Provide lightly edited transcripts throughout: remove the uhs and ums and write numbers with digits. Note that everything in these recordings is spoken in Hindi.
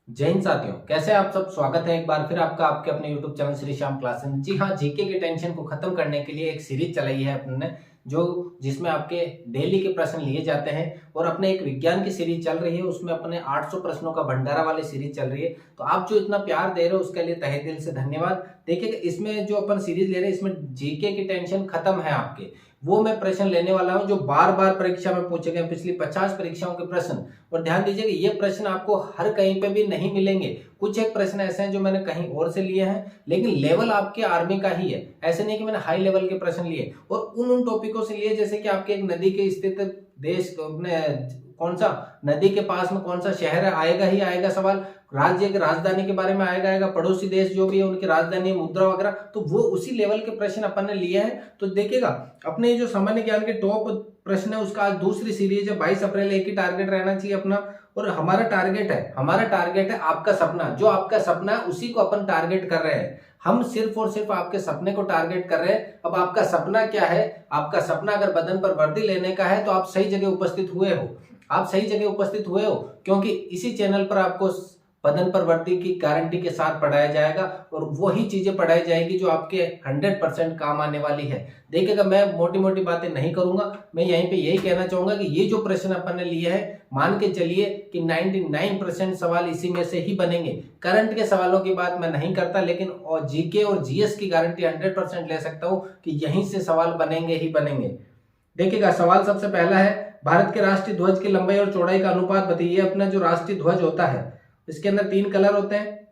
जय हिंद साथियों, कैसे आप सब। स्वागत है एक बार फिर आपका आपके अपने YouTube channel Shri Shyam classes में। जी हाँ, जीके के टेंशन को खत्म करने के लिए एक सीरीज चलाई है अपने जो जिसमें आपके डेली के प्रश्न लिए जाते हैं और अपने एक विज्ञान की सीरीज चल रही है, उसमें अपने 800 प्रश्नों का भंडारा वाली सीरीज चल रही है। तो आप जो इतना प्यार दे रहे हो उसके लिए तहे दिल से धन्यवाद। देखिए इसमें जो अपन सीरीज ले रहे हैं इसमें जीके की टेंशन खत्म है आपके, वो मैं प्रश्न लेने वाला हूं जो बार बार परीक्षा में पूछे गए, पिछली 50 परीक्षाओं के प्रश्न। और ध्यान दीजिए कि ये प्रश्न आपको हर कहीं पे भी नहीं मिलेंगे। कुछ एक प्रश्न ऐसे हैं जो मैंने कहीं और से लिए हैं, लेकिन लेवल आपके आर्मी का ही है। ऐसे नहीं कि मैंने हाई लेवल के प्रश्न लिए और उन टॉपिकों से लिए जैसे कि आपके एक नदी के स्थित देश अपने कौन सा नदी के पास में कौन सा शहर है, आएगा ही आएगा सवाल। राज्य की राजधानी के बारे में आएगा पड़ोसी देश जो भी है उनकी राजधानी, मुद्रा वगैरह, तो वो उसी लेवल के प्रश्न अपन ने लिए हैं। तो देखिएगा अपने जो सामान्य ज्ञान के टॉप प्रश्न है उसका आज दूसरी सीरीज है। 22 अप्रैल एक ही टारगेट रहना चाहिए अपना, और हमारा टारगेट है आपका सपना। जो आपका सपना है उसी को अपन टारगेट कर रहे हैं। हम सिर्फ और सिर्फ आपके सपने को टारगेट कर रहे हैं। अब आपका सपना क्या है? आपका सपना अगर बदन पर वर्दी लेने का है तो आप सही जगह उपस्थित हुए हो। आप सही जगह उपस्थित हुए हो क्योंकि इसी चैनल पर आपको बदन पर वर्दी की गारंटी के साथ पढ़ाया जाएगा और वही चीजें पढ़ाई जाएगी जो आपके 100% काम आने वाली है। देखिएगा मैं मोटी मोटी बातें नहीं करूंगा, मैं यहीं पे यही कहना चाहूंगा कि ये जो प्रश्न अपन ने लिए है मान के चलिए कि 99% सवाल इसी में से ही बनेंगे। करंट के सवालों की बात मैं नहीं करता, लेकिन और जीके और जीएस की गारंटी 100% ले सकता हूं कि यहीं से सवाल बनेंगे ही बनेंगे। देखिएगा सवाल सबसे पहला है, भारत के राष्ट्रीय ध्वज की लंबाई और चौड़ाई का अनुपात बताइए। अपना जो राष्ट्रीय ध्वज होता है इसके अंदर 3 कलर होते हैं।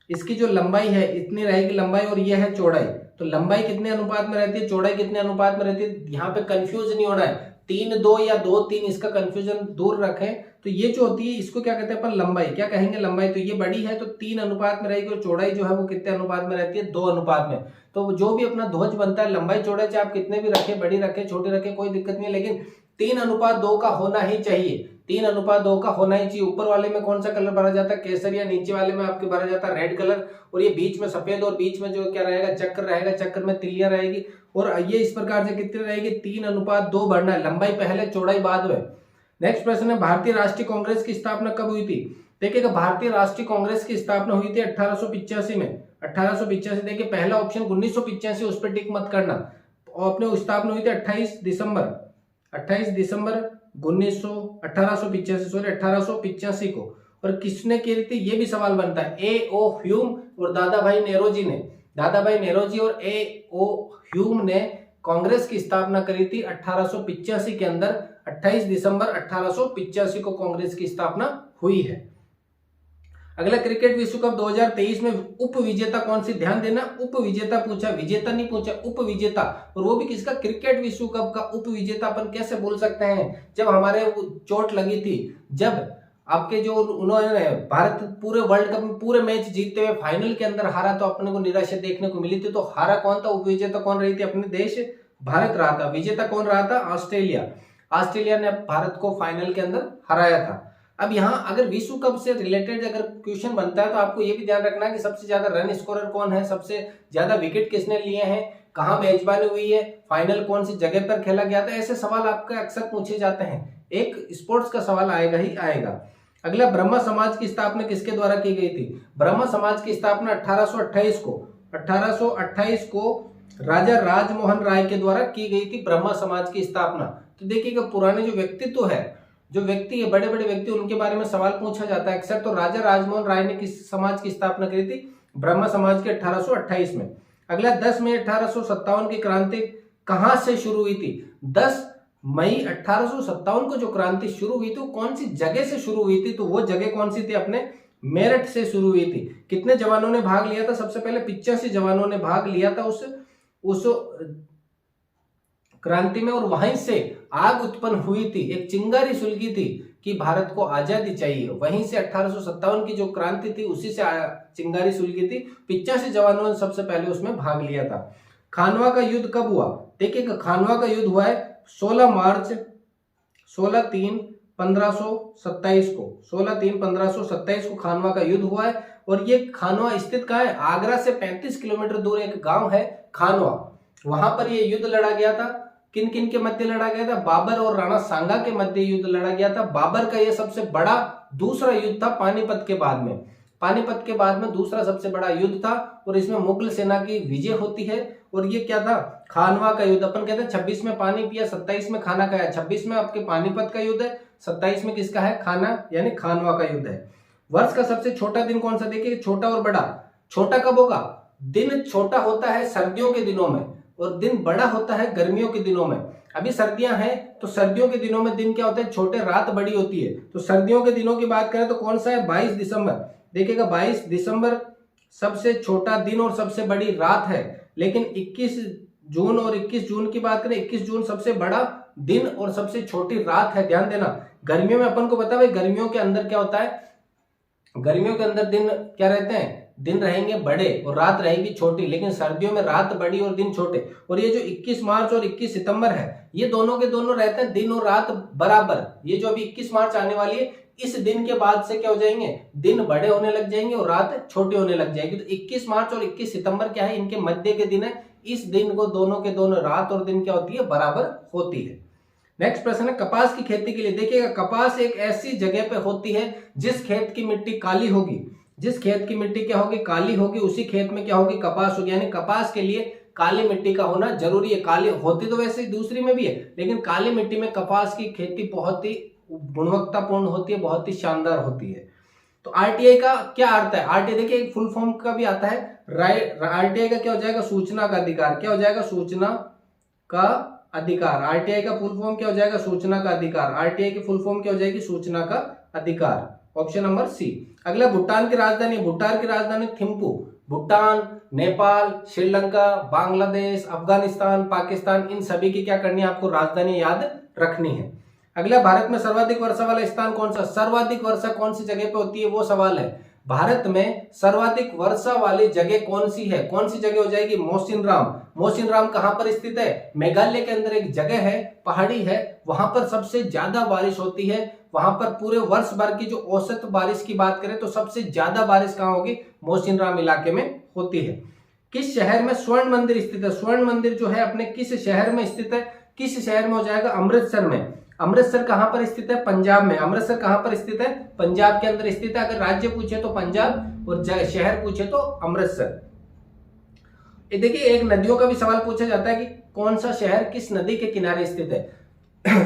इसकी जो लंबाई है इतनी रहेगी लंबाई और ये है चौड़ाई। तो लंबाई कितने अनुपात में रहती है, चौड़ाई कितने अनुपात में रहती है, यहाँ पे कंफ्यूज नहीं होना है। 3-2 या 2-3 इसका कंफ्यूजन दूर रखें। तो ये जो होती है इसको क्या कहते हैं अपन, लंबाई। क्या कहेंगे, लंबाई। तो ये बड़ी है तो 3 अनुपात में रहेगी और चौड़ाई जो है वो कितने अनुपात में रहती है, 2 अनुपात में। तो जो भी अपना ध्वज बनता है लंबाई चौड़ाई चाहे आप कितने भी रखें, बड़ी रखें छोटी रखें कोई दिक्कत नहीं है, लेकिन 3:2 का होना ही चाहिए। 3:2 का होना ही चाहिए। ऊपर वाले में कौन सा कलर भरा जाता है, केसरिया। नीचे वाले में आपके भरा जाता है रेड कलर। और ये बीच में सफेद और बीच में जो क्या रहेगा, चक्र रहेगा, चक्र में तिलियां रहेगी। और ये इस प्रकार से कितनी रहेगी, 3:2 भरना है। लंबाई पहले चौड़ाई बाद में। नेक्स्ट प्रश्न है, भारतीय राष्ट्रीय कांग्रेस की स्थापना कब हुई थी। देखिएगा भारतीय राष्ट्रीय कांग्रेस की स्थापना हुई थी 1885 में। 1885। देखिए पहला ऑप्शन 1985, उस पर टिक मत करना। और अपने स्थापना हुई थी 28 दिसंबर 1885 को। और किसने की थी ये भी सवाल बनता है। A.O. ह्यूम और दादाभाई नेरोजी ने। दादाभाई नेरोजी और A.O. ह्यूम ने कांग्रेस की स्थापना करी थी 1885 के अंदर। 28 दिसंबर 1885 को कांग्रेस की स्थापना हुई है। अगला, क्रिकेट विश्व कप 2023 में उप विजेता कौन सी। ध्यान देना, उप विजेता पूछा, विजेता नहीं पूछा, उप विजेता। और वो भी किसका, क्रिकेट विश्व कप का उप विजेता अपन कैसे बोल सकते हैं जब हमारे चोट लगी थी, जब आपके जो उन्होंने भारत पूरे वर्ल्ड कप में पूरे मैच जीतते हुए फाइनल के अंदर हारा तो अपने को निराशा देखने को मिली थी। तो हारा कौन था, उप विजेता कौन रही थी, अपने देश भारत रहा था। विजेता कौन रहा था, ऑस्ट्रेलिया। ऑस्ट्रेलिया ने भारत को फाइनल के अंदर हराया था। अब यहाँ अगर विश्व कप से रिलेटेड अगर क्वेश्चन बनता है तो आपको ये भी ध्यान रखना है कि सबसे ज्यादा रन स्कोरर कौन है, सबसे ज्यादा विकेट किसने लिए हैं, कहाँ मेजबानी हुई है, फाइनल कौन सी जगह पर खेला गया था। ऐसे सवाल आपका अक्सर पूछे जाते हैं। एक स्पोर्ट्स का सवाल आएगा ही आएगा। अगला, ब्रह्मा समाज की स्थापना किसके द्वारा की गई थी। ब्रह्मा समाज की स्थापना 1828 को राजा राजमोहन राय के द्वारा की गई थी। ब्रह्मा समाज की स्थापना। तो देखिएगा पुराने जो व्यक्तित्व है, जो व्यक्ति है, बड़े बड़े व्यक्ति, उनके बारे में सवाल पूछा जाता है अक्सर। तो राजा राजमोहन राय ने किस समाज की स्थापना करी थी, ब्रह्मा समाज के 1828 में। अगला, 10 मई 1857 की क्रांति कहां से शुरू हुई थी। 10 मई 1857 को जो क्रांति शुरू हुई थी वो कौन सी जगह से शुरू हुई थी, तो वो जगह कौन सी थी, अपने मेरठ से शुरू हुई थी। कितने जवानों ने भाग लिया था, सबसे पहले 85 जवानों ने भाग लिया था उस क्रांति में। और वहीं से आग उत्पन्न हुई थी, एक चिंगारी सुलगी थी कि भारत को आजादी चाहिए। वहीं से 1857 की जो क्रांति थी उसी से चिंगारी सुलगी थी। 85 जवानों ने सबसे पहले उसमें भाग लिया था। खानवा का युद्ध कब हुआ। देखिए खानवा का युद्ध हुआ है 16 मार्च 16/3/1527 को। 16/3/1527 को खानवा का युद्ध हुआ है। और ये खानवा स्थित कहाँ है, आगरा से 35 किलोमीटर दूर एक गांव है खानवा। वहां पर ये युद्ध लड़ा गया था। किन किन के मध्य लड़ा गया था, बाबर और राणा सांगा के मध्य युद्ध लड़ा गया था। बाबर का यह सबसे बड़ा दूसरा युद्ध था पानीपत के बाद में। पानीपत के बाद में दूसरा सबसे बड़ा युद्ध था और इसमें मुगल सेना की विजय होती है। और ये क्या था, खानवा का युद्ध। अपन कहते हैं 26 में पानी पिया, 27 में खाना खाया। 26 में आपके पानीपत का युद्ध है, 27 में किसका है, खाना यानी खानवा का युद्ध है। वर्ष का सबसे छोटा दिन कौन सा, देखिए छोटा और बड़ा। छोटा कब होगा, दिन छोटा होता है सर्दियों के दिनों में और दिन बड़ा होता है गर्मियों के दिनों में। अभी सर्दियां हैं तो सर्दियों के दिनों में दिन क्या होते हैं, छोटे, रात बड़ी होती है। तो सर्दियों के दिनों की बात करें तो कौन सा है, 22 दिसंबर। देखिएगा 22 दिसंबर सबसे छोटा दिन और सबसे बड़ी रात है। लेकिन 21 जून और 21 जून की बात करें, 21 जून सबसे बड़ा दिन और सबसे छोटी रात है, ध्यान देना। गर्मियों में अपन को पता है गर्मियों के अंदर क्या होता है, गर्मियों के अंदर दिन क्या रहते हैं, दिन रहेंगे बड़े और रात रहेगी छोटी। लेकिन सर्दियों में रात बड़ी और दिन छोटे। और ये जो 21 मार्च और 21 सितंबर है, ये दोनों के दोनों रहते हैं दिन और रात बराबर। ये जो अभी 21 मार्च आने वाली है, इस दिन के बाद से क्या हो जाएंगे, दिन बड़े होने लग जाएंगे और रात छोटी होने लग जाएगी। तो 21 मार्च और 21 सितंबर क्या है, इनके मध्य के दिन है। इस दिन को दोनों के दोनों रात और दिन क्या होती है, बराबर होती है। नेक्स्ट प्रश्न है, कपास की खेती के लिए। देखिएगा कपास एक ऐसी जगह पे होती है जिस खेत की मिट्टी काली होगी, जिस खेत की मिट्टी क्या होगी, काली होगी, उसी खेत में क्या होगी, कपास होगी। यानी कपास के लिए काली मिट्टी का होना जरूरी है। काली होती तो वैसे दूसरी में भी है, लेकिन काली मिट्टी में कपास की खेती बहुत ही गुणवत्तापूर्ण होती है, बहुत ही शानदार होती है। तो आरटीआई का क्या अर्थ है, आरटीआई देखिए एक फुल फॉर्म का भी आता है। आरटीआई का क्या हो जाएगा, सूचना का अधिकार। क्या हो जाएगा, सूचना का अधिकार। आरटीआई का फुल फॉर्म क्या हो जाएगा, सूचना का अधिकार। आरटीआई की फुल फॉर्म क्या हो जाएगी, सूचना का अधिकार। Option number C. अगला, भूटान की राजधानी। भूटान की राजधानी थिम्पू। भूटान, नेपाल, श्रीलंका, बांग्लादेश, अफगानिस्तान, पाकिस्तान, इन सभी की क्या करनी है, आपको राजधानी याद रखनी है। अगला, भारत में सर्वाधिक वर्षा वाला स्थान कौन सा, सर्वाधिक वर्षा कौन सी जगह पे होती है, वो सवाल है। भारत में सर्वाधिक वर्षा वाली जगह कौन सी है, कौन सी जगह हो जाएगी, मोसिनराम। मोसिनराम कहां पर स्थित है, मेघालय के अंदर एक जगह है, पहाड़ी है, वहां पर सबसे ज्यादा बारिश होती है। वहां पर पूरे वर्ष भर की जो औसत बारिश की बात करें तो सबसे ज्यादा बारिश कहां होगी, मोसिनराम इलाके में होती है। किस शहर में स्वर्ण मंदिर स्थित है, स्वर्ण मंदिर जो है अपने किस शहर में स्थित है, किस शहर में हो जाएगा, अमृतसर में। अमृतसर कहां पर स्थित है, पंजाब में। अमृतसर कहां पर स्थित है, पंजाब के अंदर स्थित है। अगर राज्य पूछे तो पंजाब और शहर पूछे तो अमृतसर। देखिए एक नदियों का भी सवाल पूछा जाता है कि कौन सा शहर किस नदी के किनारे स्थित है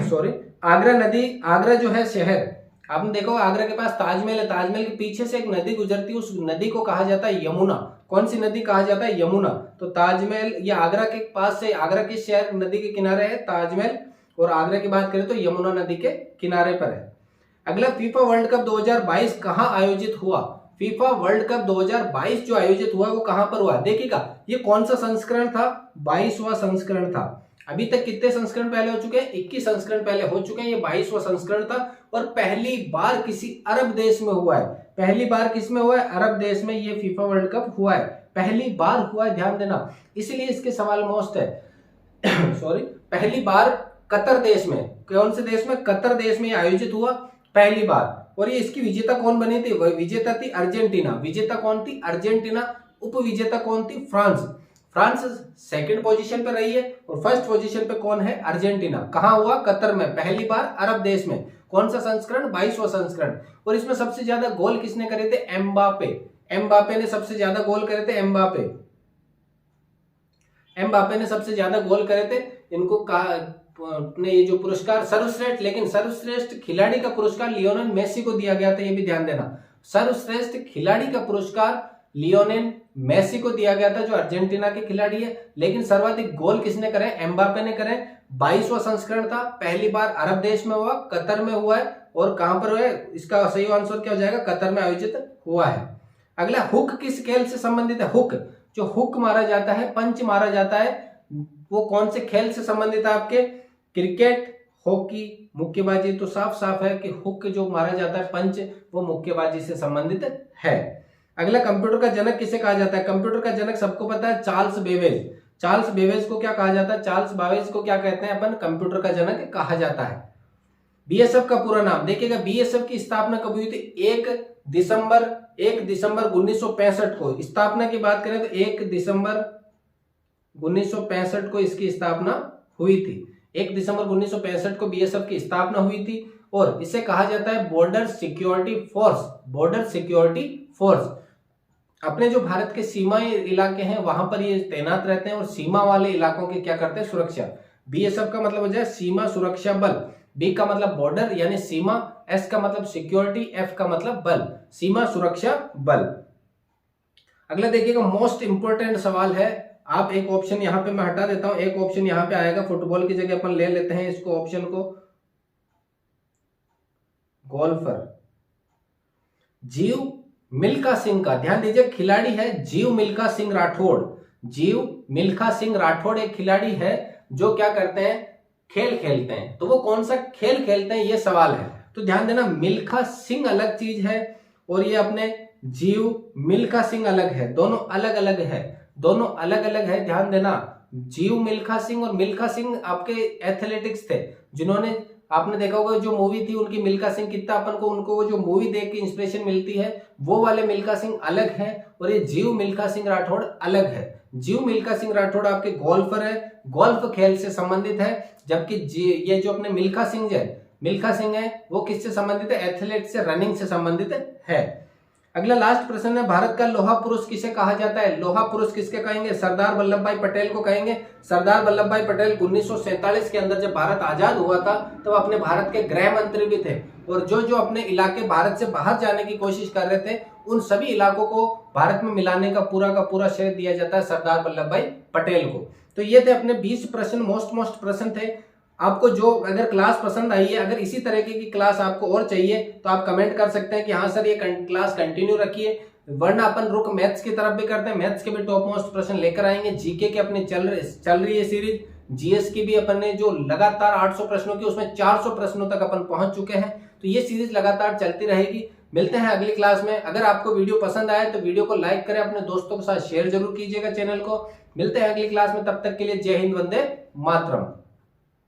सॉरी, आगरा नदी, आगरा जो है शहर, आपने देखो आगरा के पास ताजमहल है, ताजमहल के पीछे से एक नदी गुजरती है, उस नदी को कहा जाता है यमुना। कौन सी नदी कहा जाता है, यमुना। तो ताजमहल ये आगरा के पास से, आगरा किस शहर नदी के किनारे है, ताजमहल, और आगरा की बात करें तो यमुना नदी के किनारे पर है। अगला, फीफा वर्ल्ड कप 2022 कहां आयोजित हुआ। फीफा वर्ल्ड कप 2022 जो आयोजित हुआ वो कहां पर हुआ, देखिएगा ये कौन सा संस्करण था, 22वां संस्करण था। अभी तक कितने संस्करण पहले हो चुके हैं, 21 संस्करण पहले हो चुके हैं, ये 22वां संस्करण था। और पहली बार किसी अरब देश में हुआ है, पहली बार किस में हुआ है, अरब देश में ये फीफा वर्ल्ड कप हुआ है, पहली बार हुआ है, ध्यान देना, इसलिए इसके सवाल मोस्ट है सॉरी। पहली बार कतर देश में, कौन से देश में, कतर देश में आयोजित हुआ पहली बार। और ये इसकी विजेता कौन बनी थी, विजेता थी अर्जेंटीना। विजेता कौन थी, अर्जेंटीना। उपविजेता कौन थी, फ्रांस। फ्रांस सेकंड पोजीशन पे रही है और फर्स्ट पोजीशन पे कौन है, अर्जेंटीना। कहां हुआ, कतर में, पहली बार अरब देश में। कौन सा संस्करण, 22वां संस्करण। और इसमें सबसे ज्यादा गोल किसने करे थे, एम्बापे। एम्बापे ने सबसे ज्यादा गोल करे थे, एम्बापे ने सबसे ज्यादा गोल करे थे। इनको ने ये जो पुरस्कार सर्वश्रेष्ठ, लेकिन सर्वश्रेष्ठ खिलाड़ी का पुरस्कार लियोनेल मेसी को दिया गया था, ये भी ध्यान देना। सर्वश्रेष्ठ खिलाड़ी का पुरस्कार लियोनेल मेसी को दिया गया था, जो अर्जेंटीना के खिलाड़ी है। लेकिन सर्वाधिक गोल किसने करे, एम्बापे ने करे। 22वां संस्करण था, पहली बार अरब देश में हुआ, कतर में हुआ है। और कहां पर हुआ है, इसका सही आंसर क्या हो जाएगा, कतर में आयोजित हुआ है। अगला, हुक किस खेल से संबंधित है। हुक, जो हुक मारा जाता है, पंच मारा जाता है, वो कौन से खेल से संबंधित है आपके, क्रिकेट, हॉकी, मुक्केबाजी। तो साफ साफ है कि हुक जो मारा जाता है, पंच, वो मुक्केबाजी से संबंधित है। अगला, कंप्यूटर का जनक किसे कहा जाता है। कंप्यूटर का जनक सबको पता है, चार्ल्स बेबेज। चार्ल्स बेबेज को क्या कहा जाता है, चार्ल्स बेबेज को क्या कहते हैं अपन, कंप्यूटर का जनक कहा जाता है। बीएसएफ का पूरा नाम, देखिएगा बीएसएफ की स्थापना कब हुई थी, 1 दिसंबर 1965 को। स्थापना की बात करें तो 1 दिसंबर 1965 को इसकी स्थापना हुई थी। 1 दिसंबर 1965 को बीएसएफ की स्थापना हुई थी। और इसे कहा जाता है border security force. Border security force अपने जो भारत के सीमा इलाके हैं वहां पर ये तैनात रहते हैं और सीमा वाले इलाकों की क्या करते हैं, सुरक्षा। बीएसएफ का मतलब हो जाए सीमा सुरक्षा बल, बी का मतलब बॉर्डर यानी सीमा, एस का मतलब सिक्योरिटी, एफ का मतलब बल, सीमा सुरक्षा बल। अगला देखिएगा मोस्ट इंपोर्टेंट सवाल है, आप एक ऑप्शन यहां पे मैं हटा देता हूं, एक ऑप्शन यहां पे आएगा, फुटबॉल की जगह अपन ले लेते हैं इसको ऑप्शन को, गोल्फर। जीव मिल्खा सिंह का, ध्यान दीजिए खिलाड़ी है जीव मिल्खा सिंह राठौड़। जीव मिल्खा सिंह राठौड़ एक खिलाड़ी है जो क्या करते हैं, खेल खेलते हैं। तो वो कौन सा खेल खेलते हैं ये सवाल है। तो ध्यान देना मिल्खा सिंह अलग चीज है और ये अपने जीव मिल्खा सिंह अलग है, दोनों अलग अलग है, दोनों अलग अलग है। ध्यान देना जीव मिल्खा सिंह और मिल्खा सिंह आपके एथलेटिक्स थे, जिन्होंने आपने देखा होगा जो मूवी थी उनकी मिल्खा सिंह, कितना अपन को उनको वो जो मूवी देख के इंस्पिरेशन मिलती है, वो वाले मिल्खा सिंह अलग है और ये जीव मिल्खा सिंह राठौड़ अलग है। जीव मिल्खा सिंह राठौड़ आपके गोल्फर है, गोल्फ खेल से संबंधित है, जबकि ये जो अपने मिल्खा सिंह है वो किससे संबंधित है, एथलेट से, रनिंग से संबंधित है। अगला लास्ट प्रश्न है, भारत का लोहा पुरुष किसे कहा जाता है। लोहा पुरुष किसके कहेंगे, सरदार वल्लभ भाई पटेल को कहेंगे। सरदार वल्लभ भाई पटेल 1947 के अंदर जब भारत आजाद हुआ था तो अपने भारत के गृह मंत्री भी थे और जो अपने इलाके भारत से बाहर जाने की कोशिश कर रहे थे उन सभी इलाकों को भारत में मिलाने का पूरा श्रेय दिया जाता है सरदार वल्लभ भाई पटेल को। तो ये थे अपने 20 प्रश्न, मोस्ट प्रश्न थे। आपको जो अगर क्लास पसंद आई है, अगर इसी तरीके की क्लास आपको और चाहिए तो आप कमेंट कर सकते हैं कि हाँ सर ये क्लास कंटिन्यू रखिए, वरना अपन रुक मैथ्स की तरफ भी करते हैं, मैथ्स के भी टॉप मोस्ट प्रश्न लेकर आएंगे। जीके के अपने चल रही है सीरीज, जीएस की भी अपन ने जो लगातार 800 प्रश्नों की उसमें 400 प्रश्नों तक अपन पहुंच चुके हैं, तो ये सीरीज लगातार चलती रहेगी। मिलते हैं अगली क्लास में। अगर आपको वीडियो पसंद आए तो वीडियो को लाइक करें, अपने दोस्तों के साथ शेयर जरूर कीजिएगा चैनल को। मिलते हैं अगली क्लास में, तब तक के लिए जय हिंद, वंदे मातरम।